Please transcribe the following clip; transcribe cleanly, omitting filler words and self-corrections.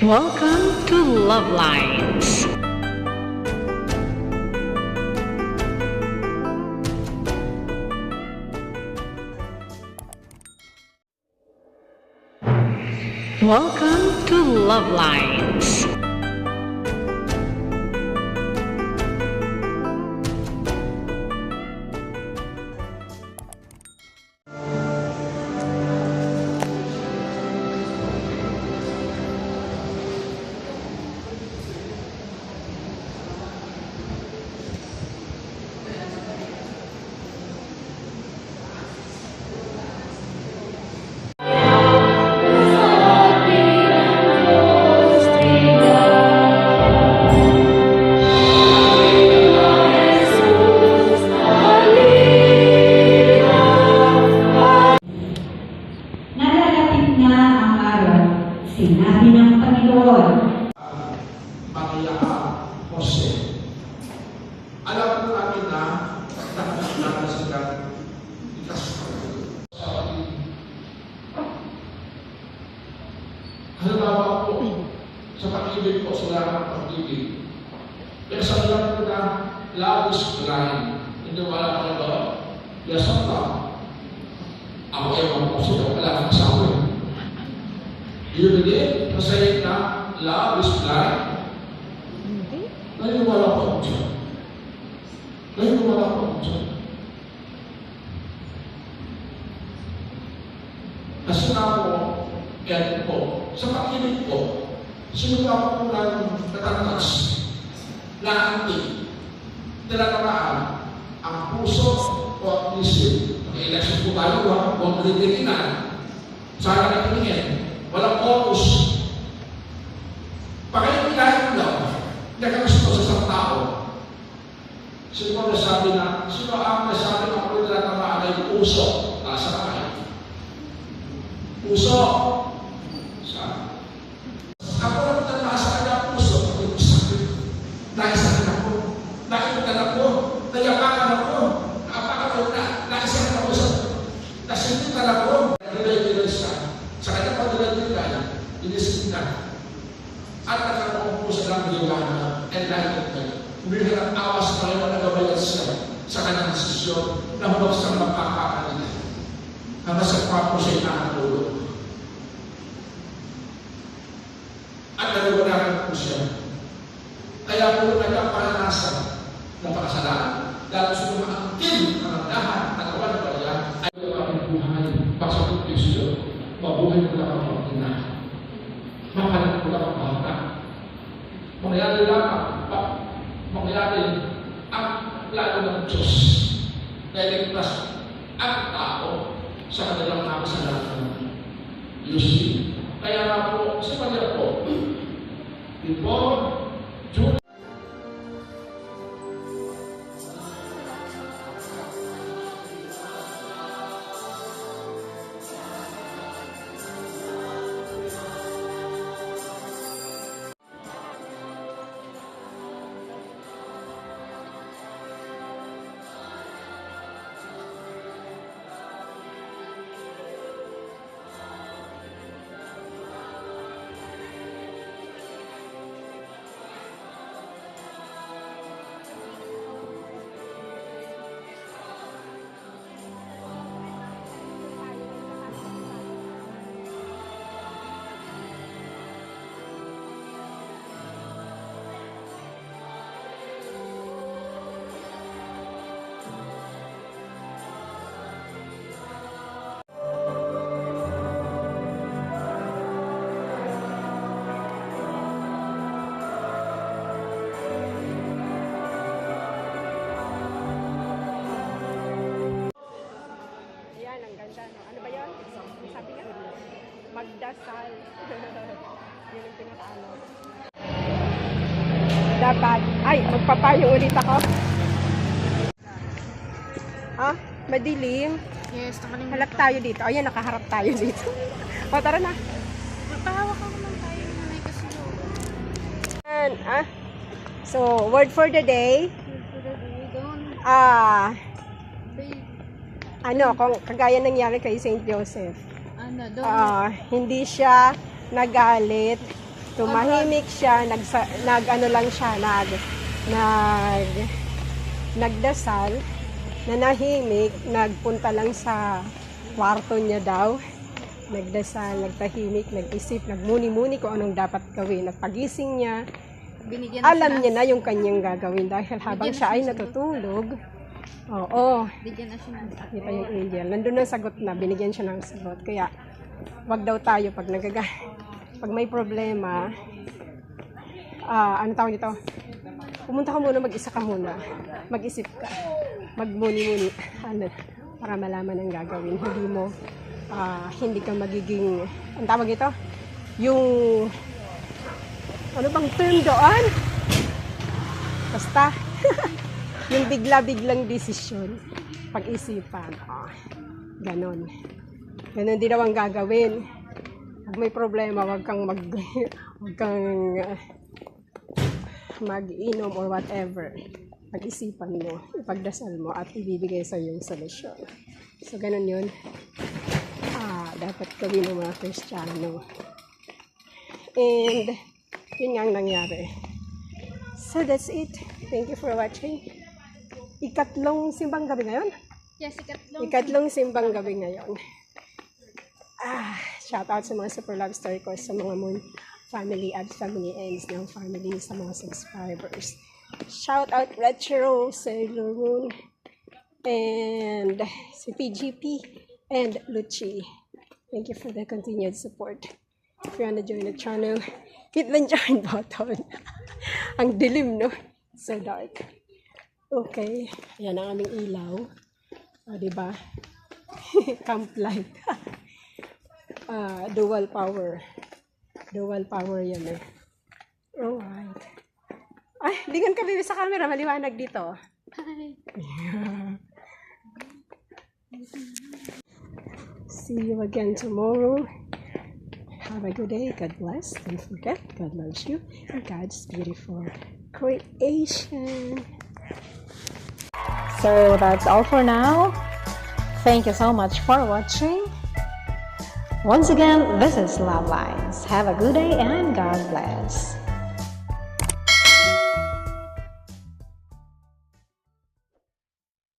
Welcome to Love Lines. Welcome to Love Lines. Nalalapit na ang araw, sinabi ng Panginoon. Maria Jose. Alam po namin na nakakilala sila ikas halimbawa po sa pag-ibig po sila ang pag-ibig. Pero sa ilang po na love is blind. Hindi wala kayo ba? Yes, Allah. Ako ewan po sila, wala kang asawa. You believe? Masaya na love is blind. Naniniwala ko ako dyan. Naniniwala ko ako dyan. Kasi nga po, yan po, sa pag-ibig po, sinula po ng natatas na anti, tinatamaan ang puso o ang isip. Mag-election po tayo, huwag nalitinginan. Sana nakitingin, walang focus. Pakailangan lang, nagkagusto sa isang tao. Sino ang nasabi na, sino ang nasabi na ako tinatamaan ay puso? Nasa kamay. Puso. Saan? Ako lang tatamaan sa kanya puso. Ako sakit. Naisakit ako. Naikutan ako. Nayapakan ako. Naapakan ako na. Naisakit ako sa nasinditan ako. Nagilay-gilay siya. Sa kanya pag-gilay-gilay, inisip na. At nagkaroon po silang liwanag and light. Hindi na awas pa rin na nagabayad siya sa kanyang desisyon na huwag siyang magkakakalina. Hanggang sa papo siya nakatulog. At naliwanagan po siya. Kaya po nagkapananasan ng pakasalanan. Dahil gusto maangkin ang lahat ng kawan ng bayan ay ang buhay. Pasok ng Kristo, mabuhay mo lang ang mga ina. Makalat mo lang ang bata. Mangyari lang mangyari ang plano ng Diyos na iligtas ang tao sa kanilang nakasalanan. You see? Kaya nga po, si Maria po, before June, magdasal. Yun yung pinakaano. Dapat, ay, magpapayo ulit ako. Ah, madilim. Yes, nakalimutan. Halap tayo dito. Ayan, nakaharap tayo dito. O, tara na. Magpahawak ako ng tayo na may kasunod. Ayan, so, word for the day. Don't Kung kagaya nangyari kay Saint Joseph. don't Hindi siya nagalit Tumahimik siya, nag-ano lang siya, nagdasal, nanahimik, nagpunta lang sa kwarto niya daw. Nagdasal, nagtahimik, nag-isip, nagmuni-muni kung anong dapat gawin. Nagpagising niya, Binigyan alam niya na yung kanyang gagawin dahil habang siya ay natutulog, Bigyan na siya ng kita yung angel. Nandun ang sagot na, binigyan siya ng sagot. Kaya, wag daw tayo pag pag may problema, ano tawag nito? Pumunta ka muna, mag-isa ka muna. Mag-isip ka. Magmuni-muni. Para malaman ang gagawin. Hindi ka magiging, ang tawag ito? Yung, ano bang term doon? Basta, yung bigla-biglang desisyon, pag-isipan. Ganon. Ganon din daw ang gagawin. Pag may problema, wag kang mag-inom or whatever. Pag-isipan mo, ipagdasal mo, at ibibigay sa yung solusyon. So, ganon yun. Dapat gawin ng mga Kristiyano. And, yun nga ang nangyari. So, that's it. Thank you for watching. Ikatlong simbang gabi ngayon? Yes, Ikatlong simbang gabi ngayon. Shout out sa mga Super Love Story ko, sa mga Moon family at family ends ng family, sa mga subscribers. Shout out Retro, Sailor Moon, and si PGP, and Lucci. Thank you for the continued support. If you wanna join the channel, hit the join button. Ang dilim, no? So dark. Okay. Ayan ang aming ilaw. Diba? Camp light. Dual power. Dual power yan eh. Alright. Ay, lingon ka baby sa camera. Maliwanag dito. Hi. See you again tomorrow. Have a good day. God bless. Don't forget, God loves you. And God's beautiful creation. So that's all for now. Thank you so much for watching. Once again, this is Love Lines. Have a good day and God bless.